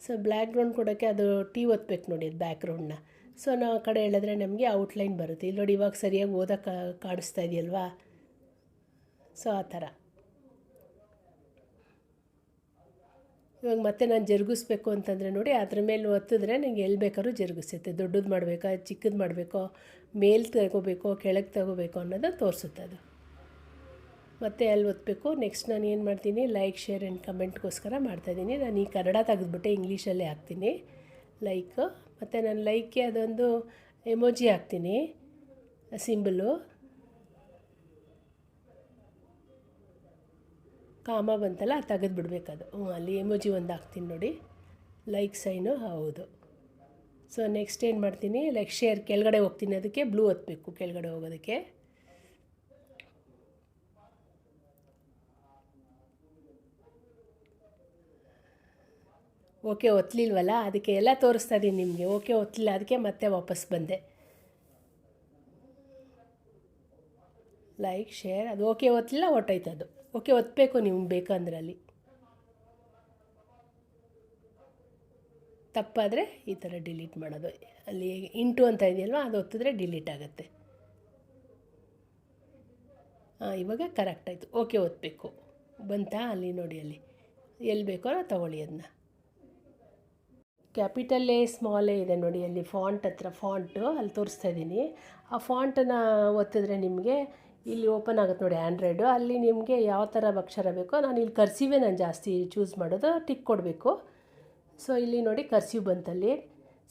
ಸೊ ಬ್ಯಾಕ್ಗ್ರೌಂಡ್ ಕೊಡೋಕ್ಕೆ ಅದು ಒತ್ತಬೇಕು ನೋಡಿ, ಅದು ಬ್ಯಾಕ್ಗ್ರೌಂಡ್ನ. ಸೊ ನಾವು ಆ ಕಡೆ ಹೇಳಿದ್ರೆ ನಮಗೆ ಔಟ್ಲೈನ್ ಬರುತ್ತೆ. ಇಲ್ಲಿ ನೋಡಿ ಇವಾಗ ಸರಿಯಾಗಿ ಓದೋಕ್ಕೆ ಕಾಣಿಸ್ತಾ ಇದೆಯಲ್ವಾ. ಸೊ ಆ ಥರ. ಇವಾಗ ಮತ್ತೆ ನಾನು ಜರುಗಿಸ್ಬೇಕು ಅಂತಂದರೆ ನೋಡಿ, ಅದ್ರ ಮೇಲೆ ಒತ್ತಿದ್ರೆ ನನಗೆ ಎಲ್ಲಿ ಬೇಕಾದ್ರೂ ಜರುಗಿಸುತ್ತೆ. ದೊಡ್ಡದು ಮಾಡಬೇಕಾ, ಚಿಕ್ಕದು ಮಾಡಬೇಕೋ, ಮೇಲೆ ತಗೋಬೇಕೋ, ಕೆಳಗೆ ತಗೋಬೇಕೋ ಅನ್ನೋದು ತೋರಿಸುತ್ತೆ ಅದು. ಮತ್ತು ಅಲ್ಲಿ ಒತ್ತಬೇಕು. ನೆಕ್ಸ್ಟ್ ನಾನು ಏನು ಮಾಡ್ತೀನಿ, ಲೈಕ್, ಶೇರ್ ಆ್ಯಂಡ್ ಕಮೆಂಟ್ಗೋಸ್ಕರ ಮಾಡ್ತಾಯಿದ್ದೀನಿ. ನಾನು ಈ ಕನ್ನಡ ತೆಗೆದುಬಿಟ್ಟೆ ಇಂಗ್ಲೀಷಲ್ಲೇ ಹಾಕ್ತೀನಿ ಲೈಕ್. ಮತ್ತು ನಾನು ಲೈಕ್ಗೆ ಅದೊಂದು ಎಮೋಜಿ ಹಾಕ್ತೀನಿ, ಸಿಂಬಲು ಕಾಮ ಬಂತಲ್ಲ, ಅದು ತೆಗೆದುಬಿಡ್ಬೇಕದು. ಅಲ್ಲಿ ಎಮೋಜಿ ಒಂದು ಹಾಕ್ತೀನಿ ನೋಡಿ, ಲೈಕ್ ಸೈನು. ಹೌದು. ಸೊ ನೆಕ್ಸ್ಟ್ ಏನು ಮಾಡ್ತೀನಿ, ಲೈಕ್ ಶೇರ್ ಕೆಳಗಡೆ ಹೋಗ್ತೀನಿ, ಅದಕ್ಕೆ ಬ್ಲೂ ಒತ್ತಬೇಕು ಕೆಳಗಡೆ ಹೋಗೋದಕ್ಕೆ. ಓಕೆ ಒತ್ತಲಿಲ್ವಲ್ಲ, ಅದಕ್ಕೆ ಎಲ್ಲ ತೋರಿಸ್ತಾ ಇದ್ದೀನಿ ನಿಮಗೆ. ಓಕೆ ಒತ್ತಲಿಲ್ಲ, ಅದಕ್ಕೆ ಮತ್ತೆ ವಾಪಸ್ ಬಂದೆ. ಲೈಕ್ ಶೇರ್, ಅದು ಓಕೆ ಒತ್ತಲಿಲ್ಲ, ಹೊಟ್ಟೋಯ್ತು ಅದು. ಓಕೆ ಒತ್ತಬೇಕು ನೀವು ಬೇಕಂದ್ರೆ. ಅಲ್ಲಿ ತಪ್ಪಾದರೆ ಈ ಥರ ಡಿಲೀಟ್ ಮಾಡೋದು. ಅಲ್ಲಿ ಇಂಟು ಅಂತ ಇದೆಯಲ್ವ, ಅದು ಒತ್ತಿದ್ರೆ ಡಿಲೀಟ್ ಆಗುತ್ತೆ. ಇವಾಗ ಕರೆಕ್ಟ್ ಆಯಿತು. ಓಕೆ ಒತ್ತಬೇಕು. ಬಂತಾ ಅಲ್ಲಿ ನೋಡಿ, ಅಲ್ಲಿ ಎಲ್ಲಿ ಬೇಕೋ ತಗೊಳ್ಳಿ ಅದನ್ನ. ಕ್ಯಾಪಿಟಲ್ಲೇ ಸ್ಮಾಲೇ ಇದೆ ನೋಡಿ, ಅಲ್ಲಿ ಫಾಂಟ್ ಹತ್ರ ಫಾಂಟು ಅಲ್ಲಿ ತೋರಿಸ್ತಾ ಇದ್ದೀನಿ. ಆ ಫಾಂಟನ್ನು ಒತ್ತಿದ್ರೆ ನಿಮಗೆ ಇಲ್ಲಿ ಓಪನ್ ಆಗುತ್ತೆ ನೋಡಿ ಆ್ಯಂಡ್ರಾಯ್ಡು. ಅಲ್ಲಿ ನಿಮಗೆ ಯಾವ ಥರ ಅಕ್ಷರ ಬೇಕೋ, ನಾನು ಇಲ್ಲಿ ಕರ್ಸಿವೇ ನಾನು ಜಾಸ್ತಿ ಚೂಸ್ ಮಾಡೋದು, ಟಿಕ್ ಕೊಡಬೇಕು. ಸೊ ಇಲ್ಲಿ ನೋಡಿ ಕರ್ಸಿವ್ ಬಂತಲ್ಲಿ.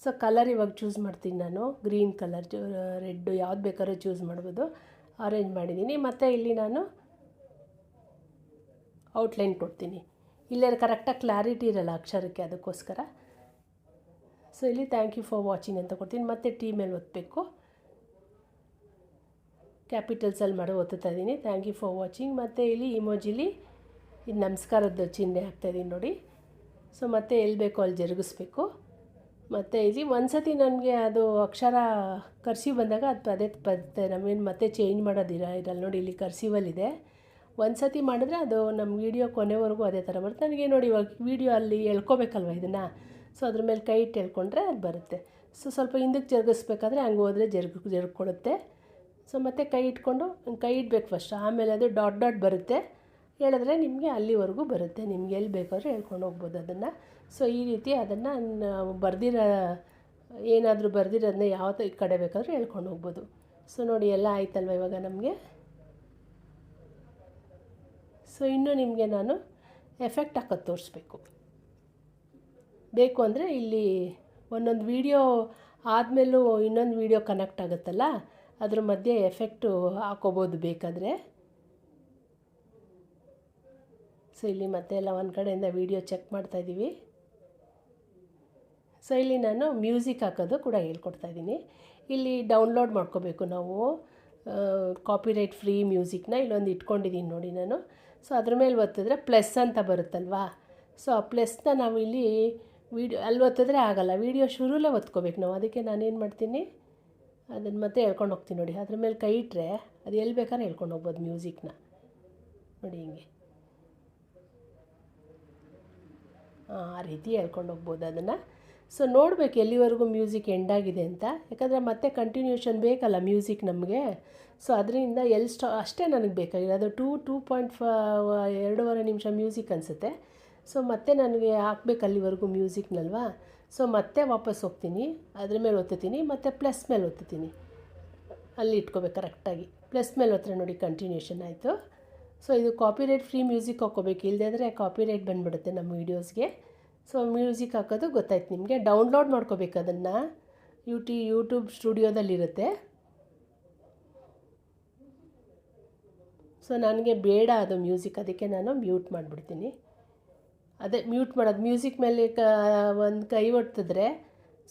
ಸೊ ಕಲರ್ ಇವಾಗ ಚೂಸ್ ಮಾಡ್ತೀನಿ ನಾನು, ಗ್ರೀನ್ ಕಲರ್, ರೆಡ್ಡು, ಯಾವ್ದು ಬೇಕಾದ್ರೂ ಚೂಸ್ ಮಾಡ್ಬೋದು. ಆರೆಂಜ್ ಮಾಡಿದ್ದೀನಿ. ಮತ್ತು ಇಲ್ಲಿ ನಾನು ಔಟ್ಲೈನ್ ಕೊಡ್ತೀನಿ. ಇಲ್ಲೇ ಕರೆಕ್ಟಾಗಿ ಕ್ಲಾರಿಟಿ ಇರಲ್ಲ ಅಕ್ಷರಕ್ಕೆ, ಅದಕ್ಕೋಸ್ಕರ. ಸೊ ಇಲ್ಲಿ ಥ್ಯಾಂಕ್ ಯು ಫಾರ್ ವಾಚಿಂಗ್ ಅಂತ ಕೊಡ್ತೀನಿ. ಮತ್ತು ಟಿ ಮೇಲೆ ಒತ್ತಬೇಕು, ಕ್ಯಾಪಿಟಲ್ಸಲ್ಲಿ ಒತ್ತುತ್ತಾ ಇದ್ದೀನಿ, ಥ್ಯಾಂಕ್ ಯು ಫಾರ್ ವಾಚಿಂಗ್. ಮತ್ತು ಇಲ್ಲಿ ಇಮೋಜಿಲಿ ಇದು ನಮಸ್ಕಾರದ ಚಿಹ್ನೆ ಹಾಕ್ತಾಯಿದ್ದೀನಿ ನೋಡಿ. ಸೊ ಮತ್ತೆ ಎಲ್ಲಿ ಬೇಕೋ ಅಲ್ಲಿ ಜರುಗಿಸ್ಬೇಕು. ಮತ್ತು ಇಲ್ಲಿ ಒಂದು ಸತಿ ನನಗೆ ಅದು ಅಕ್ಷರ ಕರ್ಸಿವ್ ಬಂದಾಗ ಅದು ಪದೇ ನಮಗೇನು ಮತ್ತೆ ಚೇಂಜ್ ಮಾಡೋದಿಲ್ಲ. ಇದರಲ್ಲಿ ನೋಡಿ ಇಲ್ಲಿ ಕರ್ಸಿವಲ್ಲಿದೆ, ಒಂದು ಸತಿ ಮಾಡಿದ್ರೆ ಅದು ನಮ್ಮ ವೀಡಿಯೋ ಕೊನೆವರೆಗೂ ಅದೇ ಥರ ಬರುತ್ತೆ. ನನಗೆ ನೋಡಿ ಇವಾಗ ವೀಡಿಯೋ ಅಲ್ಲಿ ಎಳ್ಕೊಬೇಕಲ್ವ ಇದನ್ನು, ಸೊ ಅದ್ರ ಮೇಲೆ ಕೈ ಇಟ್ಟು ಎಳ್ಕೊಂಡ್ರೆ ಅದು ಬರುತ್ತೆ. ಸೊ ಸ್ವಲ್ಪ ಹಿಂದಕ್ಕೆ ಜರುಗಿಸ್ಬೇಕಾದ್ರೆ ಹಂಗೆ ಹೋದರೆ ಜರುಗಿಕೊಡುತ್ತೆ. ಸೊ ಮತ್ತೆ ಕೈ ಇಟ್ಕೊಂಡು ಕೈ ಇಡಬೇಕು ಫಸ್ಟ್, ಆಮೇಲೆ ಅದು ಡಾಟ್ ಡಾಟ್ ಬರುತ್ತೆ. ಹೇಳಿದ್ರೆ ನಿಮಗೆ ಅಲ್ಲಿವರೆಗೂ ಬರುತ್ತೆ, ನಿಮ್ಗೆ ಎಲ್ಲಿ ಬೇಕಾದ್ರೂ ಹೇಳ್ಕೊಂಡು ಹೋಗ್ಬೋದು ಅದನ್ನು. ಸೊ ಈ ರೀತಿ ಅದನ್ನು ನಾವು ಏನಾದರೂ ಬರ್ದಿರೋದನ್ನ ಯಾವ ಕಡೆ ಬೇಕಾದರೂ ಹೇಳ್ಕೊಂಡು ಹೋಗ್ಬೋದು. ಸೊ ನೋಡಿ ಎಲ್ಲ ಆಯ್ತಲ್ವ ಇವಾಗ ನಮಗೆ. ಸೊ ಇನ್ನೂ ನಿಮಗೆ ನಾನು ಎಫೆಕ್ಟ್ ಹಾಕೋದು ತೋರಿಸ್ಬೇಕು. ಬೇಕು ಅಂದರೆ ಇಲ್ಲಿ ಒಂದೊಂದು ವೀಡಿಯೋ ಆದಮೇಲೂ ಇನ್ನೊಂದು ವೀಡಿಯೋ ಕನೆಕ್ಟ್ ಆಗುತ್ತಲ್ಲ, ಅದ್ರ ಮಧ್ಯೆ ಎಫೆಕ್ಟು ಹಾಕೋಬೋದು ಬೇಕಾದರೆ. ಸೊ ಇಲ್ಲಿ ಮತ್ತೆ ಎಲ್ಲ ಒಂದು ಕಡೆಯಿಂದ ವೀಡಿಯೋ ಚೆಕ್ ಮಾಡ್ತಾಯಿದ್ದೀವಿ. ಸೊ ಇಲ್ಲಿ ನಾನು ಮ್ಯೂಸಿಕ್ ಹಾಕೋದು ಕೂಡ ಹೇಳ್ಕೊಡ್ತಾಯಿದ್ದೀನಿ. ಇಲ್ಲಿ ಡೌನ್ಲೋಡ್ ಮಾಡ್ಕೋಬೇಕು ನಾವು ಕಾಪಿರೈಟ್ ಫ್ರೀ ಮ್ಯೂಸಿಕ್ನ ಇಲ್ಲೊಂದು ಇಟ್ಕೊಂಡಿದ್ದೀನಿ ನೋಡಿ ನಾನು. ಸೊ ಅದ್ರ ಮೇಲೆ ಒತ್ತಿದ್ರೆ ಪ್ಲಸ್ ಅಂತ ಬರುತ್ತಲ್ವಾ, ಸೊ ಆ ಪ್ಲಸ್ನ ನಾವು ಇಲ್ಲಿ ಅಲ್ಲಿ ಒತ್ತಿದ್ರೆ ಆಗೋಲ್ಲ, ವೀಡಿಯೋ ಶುರುಲೇ ಒತ್ಕೋಬೇಕು ನಾವು. ಅದಕ್ಕೆ ನಾನೇನು ಮಾಡ್ತೀನಿ, ಅದನ್ನು ಮತ್ತೆ ಹೇಳ್ಕೊಂಡು ಹೋಗ್ತೀನಿ ನೋಡಿ. ಅದ್ರ ಮೇಲೆ ಕೈ ಇಟ್ಟರೆ ಅದು ಎಲ್ಲಿ ಬೇಕಾದ್ರೆ ಹೇಳ್ಕೊಂಡು ಹೋಗ್ಬೋದು ಮ್ಯೂಸಿಕ್ನ ನೋಡಿ, ಹಿಂಗೆ ಆ ರೀತಿ ಹೇಳ್ಕೊಂಡು ಹೋಗ್ಬೋದು ಅದನ್ನು. ಸೊ ನೋಡಬೇಕು ಎಲ್ಲಿವರೆಗೂ ಮ್ಯೂಸಿಕ್ ಎಂಡಾಗಿದೆ ಅಂತ, ಯಾಕಂದರೆ ಮತ್ತೆ ಕಂಟಿನ್ಯೂಷನ್ ಬೇಕಲ್ಲ ಮ್ಯೂಸಿಕ್ ನಮಗೆ. ಸೊ ಅದರಿಂದ ಅಷ್ಟೇ ನನಗೆ ಬೇಕಾಗಿರೋದು 2.5 ನಿಮಿಷ ಮ್ಯೂಸಿಕ್ ಅನಿಸುತ್ತೆ. ಸೊ ಮತ್ತೆ ನನಗೆ ಹಾಕ್ಬೇಕು ಅಲ್ಲಿವರೆಗೂ ಮ್ಯೂಸಿಕ್ನಲ್ವಾ. ಸೊ ಮತ್ತೆ ವಾಪಸ್ ಹೋಗ್ತೀನಿ, ಅದ್ರ ಮೇಲೆ ಒತ್ತುತ್ತೀನಿ, ಮತ್ತು ಪ್ಲಸ್ ಮೇಲೆ ಒತ್ತುತ್ತೀನಿ, ಅಲ್ಲಿ ಇಟ್ಕೋಬೇಕು ಕರೆಕ್ಟಾಗಿ. ಪ್ಲಸ್ ಮೇಲೆ ಒತ್ತರೆ ನೋಡಿ ಕಂಟಿನ್ಯೂಷನ್ ಆಯಿತು. ಸೊ ಇದು ಕಾಪಿರೈಟ್ ಫ್ರೀ ಮ್ಯೂಸಿಕ್ ಹಾಕ್ಕೋಬೇಕು, ಇಲ್ಲದೇ ಅಂದರೆ ಕಾಪಿರೈಟ್ ಬಂದುಬಿಡುತ್ತೆ ನಮ್ಮ ವೀಡಿಯೋಸ್ಗೆ. ಸೊ ಮ್ಯೂಸಿಕ್ ಹಾಕೋದು ಗೊತ್ತಾಯ್ತು ನಿಮಗೆ. ಡೌನ್ಲೋಡ್ ಮಾಡ್ಕೋಬೇಕು ಅದನ್ನು, ಯೂಟ್ಯೂಬ್ ಸ್ಟುಡಿಯೋದಲ್ಲಿರುತ್ತೆ. ಸೊ ನನಗೆ ಬೇಡ ಅದು ಮ್ಯೂಸಿಕ್, ಅದಕ್ಕೆ ನಾನು ಮ್ಯೂಟ್ ಮಾಡಿಬಿಡ್ತೀನಿ. ಅದೇ ಮ್ಯೂಟ್ ಮಾಡೋದು, ಮ್ಯೂಸಿಕ್ ಮೇಲೆ ಒಂದು ಕೈ ಒತ್ತಿದ್ರೆ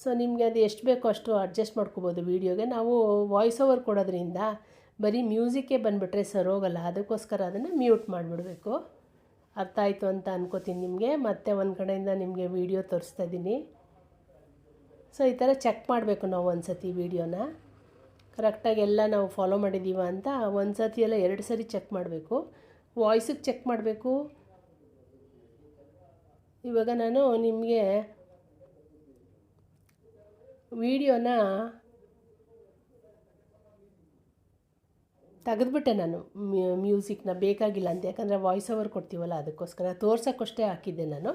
ಸೊ ನಿಮಗೆ ಅದು ಎಷ್ಟು ಬೇಕೋ ಅಷ್ಟು ಅಡ್ಜಸ್ಟ್ ಮಾಡ್ಕೋಬೋದು ವೀಡಿಯೋಗೆ. ನಾವು ವಾಯ್ಸ್ ಓವರ್ ಕೊಡೋದ್ರಿಂದ ಬರೀ ಮ್ಯೂಸಿಕ್ಕೇ ಬಂದುಬಿಟ್ರೆ ಸರೋಗಲ್ಲ, ಅದಕ್ಕೋಸ್ಕರ ಅದನ್ನು ಮ್ಯೂಟ್ ಮಾಡಿಬಿಡಬೇಕು. ಅರ್ಥ ಆಯಿತು ಅಂತ ಅನ್ಕೋತೀನಿ ನಿಮಗೆ. ಮತ್ತೆ ಒಂದು ಕಡೆಯಿಂದ ನಿಮಗೆ ವೀಡಿಯೋ ತೋರಿಸ್ತಾ ಇದ್ದೀನಿ. ಸೊ ಈ ಥರ ಚೆಕ್ ಮಾಡಬೇಕು ನಾವು ಒಂದು ಸತಿ ವೀಡಿಯೋನ ಕರೆಕ್ಟಾಗಿ ಎಲ್ಲ ನಾವು ಫಾಲೋ ಮಾಡಿದ್ದೀವ ಅಂತ. ಒಂದು ಸತಿ ಎಲ್ಲ 2 ಸರಿ ಚೆಕ್ ಮಾಡಬೇಕು. ವಾಯ್ಸಿಗೆ ಚೆಕ್ ಮಾಡಬೇಕು. ಇವಾಗ ನಾನು ನಿಮಗೆ ವೀಡಿಯೋನ ತೆಗೆದುಬಿಟ್ಟೆ ನಾನು, ಮ್ಯೂಸಿಕ್ನ ಬೇಕಾಗಿಲ್ಲ ಅಂತ, ಯಾಕಂದರೆ ವಾಯ್ಸ್ ಓವರ್ ಕೊಡ್ತೀವಲ್ಲ ಅದಕ್ಕೋಸ್ಕರ ತೋರ್ಸೋಕ್ಕಷ್ಟೇ ಹಾಕಿದ್ದೆ ನಾನು.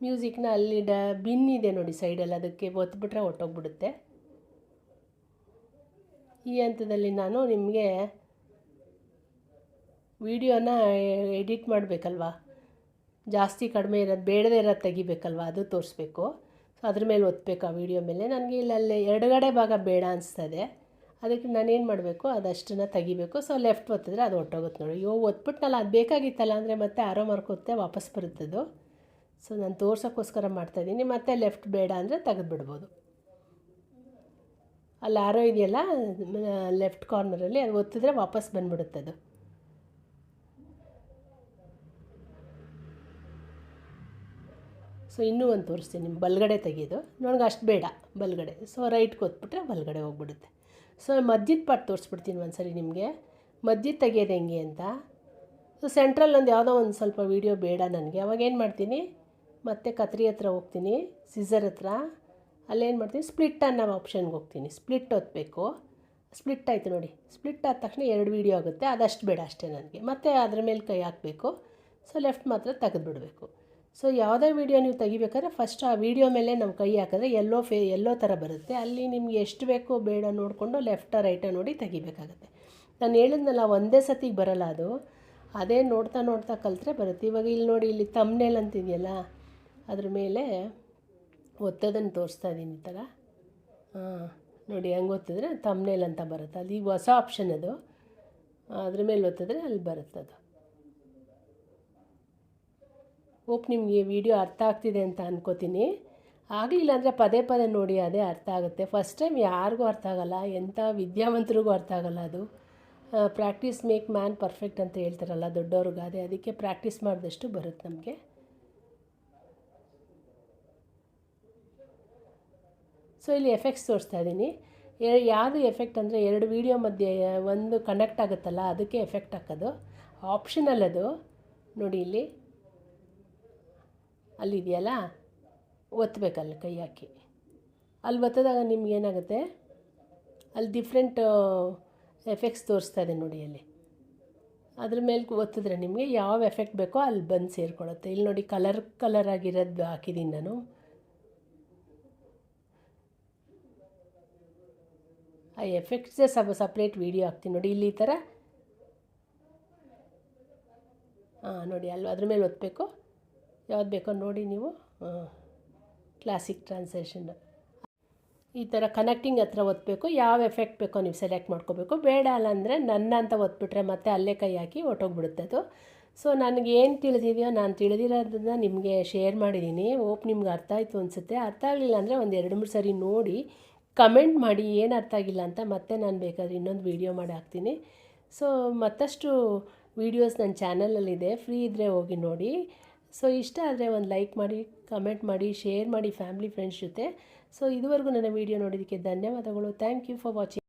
ಮ್ಯೂಸಿಕ್ನ ಅಲ್ಲಿ ಬಿನ್ ಇದೆ ನೋಡಿ ಸೈಡಲ್ಲಿ, ಅದಕ್ಕೆ ಒತ್ಬಿಟ್ರೆ ಹೊಟ್ಟೋಗ್ಬಿಡುತ್ತೆ. ಈ ಹಂತದಲ್ಲಿ ನಾನು ನಿಮಗೆ ವೀಡಿಯೋನ ಎಡಿಟ್ ಮಾಡಬೇಕಲ್ವ, ಜಾಸ್ತಿ ಕಡಿಮೆ ಇರೋದು ಬೇಡದೇ ಇರೋದು ತೆಗಿಬೇಕಲ್ವ, ಅದು ತೋರಿಸ್ಬೇಕು. ಸೊ ಅದ್ರ ಮೇಲೆ ಒತ್ತಬೇಕು ಆ ವೀಡಿಯೋ ಮೇಲೆ. ನನಗೆ ಇಲ್ಲಲ್ಲೇ ಎಡಗಡೆ ಭಾಗ ಬೇಡ ಅನಿಸ್ತದೆ, ಅದಕ್ಕೆ ನಾನೇನು ಮಾಡಬೇಕು ಅದಷ್ಟನ್ನು ತೆಗಿಬೇಕು. ಸೊ ಲೆಫ್ಟ್ ಒತ್ತಿದ್ರೆ ಅದು ಹೊಟ್ಟೋಗುತ್ತೆ ನೋಡಿ. ಒತ್ಬಿಟ್ನಲ್ಲ, ಅದು ಬೇಕಾಗಿತ್ತಲ್ಲ ಅಂದರೆ ಮತ್ತೆ ಆರೋ ಮಾರ್ಕೋತ್ತೆ ವಾಪಸ್ ಬರುತ್ತದು. ಸೊ ನಾನು ತೋರ್ಸೋಕ್ಕೋಸ್ಕರ ಮಾಡ್ತಾಯಿದ್ದೀನಿ. ಮತ್ತೆ ಲೆಫ್ಟ್ ಬೇಡ ಅಂದರೆ ತೆಗೆದುಬಿಡ್ಬೋದು. ಅಲ್ಲಿ ಆರೋ ಇದೆಯಲ್ಲ ಲೆಫ್ಟ್ ಕಾರ್ನರಲ್ಲಿ, ಅದು ಒತ್ತಿದ್ರೆ ವಾಪಸ್ ಬಂದುಬಿಡುತ್ತದು. ಸೊ ಇನ್ನೂ ಒಂದು ತೋರಿಸ್ತೀನಿ ನಿಮ್ಮ ಬಲಗಡೆ ತೆಗೆಯೋದು. ನನಗೆ ಅಷ್ಟು ಬೇಡ ಬಲಗಡೆ, ಸೊ ರೈಟ್ಗೆ ಒತ್ಬಿಟ್ರೆ ಬಲಗಡೆ ಹೋಗ್ಬಿಡುತ್ತೆ. ಸೊ ಮಧ್ಯದ ಪಾರ್ಟ್ ತೋರಿಸ್ಬಿಡ್ತೀನಿ ಒಂದು ಸರಿ ನಿಮಗೆ, ಮಧ್ಯದ ತೆಗೆಯೋದು ಹೆಂಗೆ ಅಂತ. ಸೊ ಸೆಂಟ್ರಲ್ಲಿ ಒಂದು ಯಾವುದೋ ಒಂದು ಸ್ವಲ್ಪ ವೀಡಿಯೋ ಬೇಡ ನನಗೆ, ಅವಾಗ ಏನು ಮಾಡ್ತೀನಿ, ಮತ್ತೆ ಕತ್ರಿ ಹತ್ರ ಹೋಗ್ತೀನಿ, ಸಿಸರ್ ಹತ್ರ, ಅಲ್ಲೇನು ಮಾಡ್ತೀನಿ, ಸ್ಪ್ಲಿಟ್ ಅನ್ನೋ ಆಪ್ಷನ್ಗೆ ಹೋಗ್ತೀನಿ. ಸ್ಪ್ಲಿಟ್ ಒತ್ತಬೇಕು. ಸ್ಪ್ಲಿಟ್ ಆಯಿತು ನೋಡಿ. ಸ್ಪ್ಲಿಟ್ ಆದ ತಕ್ಷಣ 2 ವೀಡಿಯೋ ಆಗುತ್ತೆ, ಅದಷ್ಟು ಬೇಡ ಅಷ್ಟೇ ನನಗೆ. ಮತ್ತು ಅದ್ರ ಮೇಲೆ ಕೈ ಹಾಕಬೇಕು. ಸೊ ಲೆಫ್ಟ್ ಮಾತ್ರ ತೆಗೆದುಬಿಡಬೇಕು. ಸೊ ಯಾವುದೇ ವೀಡಿಯೋ ನೀವು ತೆಗಿಬೇಕಾದ್ರೆ ಫಸ್ಟ್ ಆ ವೀಡಿಯೋ ಮೇಲೆ ನಮ್ಮ ಕೈ ಹಾಕಿದ್ರೆ ಎಲ್ಲೋ ಥರ ಬರುತ್ತೆ. ಅಲ್ಲಿ ನಿಮ್ಗೆ ಎಷ್ಟು ಬೇಕೋ ಬೇಡ ನೋಡಿಕೊಂಡು ಲೆಫ್ಟ ರೈಟ ನೋಡಿ ತೆಗಿಬೇಕಾಗತ್ತೆ. ನಾನು ಹೇಳಿದ್ನಲ್ಲ ಒಂದೇ ಸತಿಗೆ ಬರೋಲ್ಲ ಅದು, ಅದೇ ನೋಡ್ತಾ ನೋಡ್ತಾ ಕಲಿತ್ರೆ ಬರುತ್ತೆ. ಇವಾಗ ಇಲ್ಲಿ ನೋಡಿ, ಇಲ್ಲಿ ಥಂಬ್ನೇಲ್ ಅಂತಿದೆಯಲ್ಲ ಅದ್ರ ಮೇಲೆ ಒತ್ತೋದನ್ನು ತೋರಿಸ್ತಾ ಇದ್ದೀನಿ ಈ ಥರ. ನೋಡಿ ಹೆಂಗೆ ಒತ್ತಿದ್ರೆ ಥಂಬ್ನೇಲ್ ಅಂತ ಬರುತ್ತೆ. ಅದು ಈಗ ಹೊಸ ಆಪ್ಷನ್ ಅದು, ಅದ್ರ ಮೇಲೆ ಒತ್ತಿದ್ರೆ ಅಲ್ಲಿ ಬರುತ್ತೆ ಅದು. ಹೋಪ್ ನಿಮಗೆ ವಿಡಿಯೋ ಅರ್ಥ ಆಗ್ತಿದೆ ಅಂತ ಅನ್ಕೋತೀನಿ. ಆಗಲಿಲ್ಲ ಅಂದರೆ ಪದೇ ಪದೇ ನೋಡಿ, ಅದೇ ಅರ್ಥ ಆಗುತ್ತೆ. ಫಸ್ಟ್ ಟೈಮ್ ಯಾರಿಗೂ ಅರ್ಥ ಆಗೋಲ್ಲ, ಎಂಥ ವಿದ್ಯಾವಂತರಿಗೂ ಅರ್ಥ ಆಗೋಲ್ಲ ಅದು. ಪ್ರಾಕ್ಟೀಸ್ ಮೇಕ್ ಮ್ಯಾನ್ ಪರ್ಫೆಕ್ಟ್ ಅಂತ ಹೇಳ್ತಾರಲ್ಲ ದೊಡ್ಡವ್ರಿಗೆ, ಅದಕ್ಕೆ ಪ್ರಾಕ್ಟೀಸ್ ಮಾಡಿದಷ್ಟು ಬರುತ್ತೆ ನಮಗೆ. ಸೊ ಇಲ್ಲಿ ಎಫೆಕ್ಟ್ಸ್ ತೋರಿಸ್ತಾ ಇದ್ದೀನಿ. ಯಾವುದು ಎಫೆಕ್ಟ್ ಅಂದರೆ 2 ವೀಡಿಯೋ ಮಧ್ಯೆ ಒಂದು ಕನೆಕ್ಟ್ ಆಗುತ್ತಲ್ಲ ಅದಕ್ಕೆ ಎಫೆಕ್ಟ್ ಹಾಕೋದು. ಆಪ್ಷನಲ್ ಅದು. ನೋಡಿ ಇಲ್ಲಿ ಅಲ್ಲಿದೆಯಲ್ಲ, ಒತ್ತಬೇಕಲ್ಲಿ ಕೈ ಹಾಕಿ. ಅಲ್ಲಿ ಒತ್ತದಾಗ ನಿಮ್ಗೇನಾಗುತ್ತೆ, ಅಲ್ಲಿ ಡಿಫ್ರೆಂಟ್ ಎಫೆಕ್ಟ್ಸ್ ತೋರಿಸ್ತಾ ಇದೆ ನೋಡಿ. ಅಲ್ಲಿ ಅದ್ರ ಮೇಲೆ ಒತ್ತಿದ್ರೆ ನಿಮಗೆ ಯಾವ ಎಫೆಕ್ಟ್ ಬೇಕೋ ಅಲ್ಲಿ ಬಂದು ಸೇರಿಕೊಳ್ಳುತ್ತೆ. ಇಲ್ಲಿ ನೋಡಿ ಕಲರ್ ಆಗಿರೋದು ಹಾಕಿದ್ದೀನಿ ನಾನು. ಆ ಎಫೆಕ್ಟ್ಸೇ ಸಪ್ರೇಟ್ ವೀಡಿಯೋ ಹಾಕ್ತೀನಿ ನೋಡಿ. ಇಲ್ಲಿ ಈ ಥರ ನೋಡಿ ಅಲ್ಲಿ ಅದ್ರ ಮೇಲೆ ಒತ್ತಬೇಕು. ಯಾವ್ದು ಬೇಕೋ ನೋಡಿ ನೀವು. ಕ್ಲಾಸಿಕ್ ಟ್ರಾನ್ಸ್ಲೇಷನ್ ಈ ಥರ ಕನೆಕ್ಟಿಂಗ್ ಹತ್ರ ಒತ್ತಬೇಕು. ಯಾವ ಎಫೆಕ್ಟ್ ಬೇಕೋ ನೀವು ಸೆಲೆಕ್ಟ್ ಮಾಡ್ಕೋಬೇಕು. ಬೇಡ ಅಲ್ಲ ಅಂದರೆ ನನ್ನ ಅಂತ ಒತ್ಬಿಟ್ರೆ ಮತ್ತೆ ಅಲ್ಲೇ ಕೈ ಹಾಕಿ ಹೊಟ್ಟೋಗ್ಬಿಡುತ್ತೆ ಅದು. ಸೊ ನನಗೇನು ತಿಳಿದಿದೆಯೋ ನಾನು ತಿಳಿದಿರೋದನ್ನ ನಿಮಗೆ ಶೇರ್ ಮಾಡಿದ್ದೀನಿ. ನಿಮ್ಗೆ ಅರ್ಥ ಆಯಿತು ಅನಿಸುತ್ತೆ. ಅರ್ಥ ಆಗಲಿಲ್ಲ ಅಂದರೆ ಒಂದು 2-3 ಸರಿ ನೋಡಿ ಕಮೆಂಟ್ ಮಾಡಿ ಏನು ಅರ್ಥ ಆಗಿಲ್ಲ ಅಂತ. ಮತ್ತೆ ನಾನು ಬೇಕಾದರೆ ಇನ್ನೊಂದು ವೀಡಿಯೋ ಮಾಡಿ ಹಾಕ್ತೀನಿ. ಸೊ ಮತ್ತಷ್ಟು ವೀಡಿಯೋಸ್ ನನ್ನ ಚಾನಲಲ್ಲಿದೆ, ಫ್ರೀ ಇದ್ದರೆ ಹೋಗಿ ನೋಡಿ. ಸೊ ಇಷ್ಟ ಆದರೆ ಒಂದು ಲೈಕ್ ಮಾಡಿ, ಕಮೆಂಟ್ ಮಾಡಿ, ಶೇರ್ ಮಾಡಿ ಫ್ಯಾಮಿಲಿ ಫ್ರೆಂಡ್ಸ್ ಜೊತೆ. ಸೊ ಇದುವರೆಗೂ ನನ್ನ ವೀಡಿಯೋ ನೋಡೋದಕ್ಕೆ ಧನ್ಯವಾದಗಳು. Thank you for watching.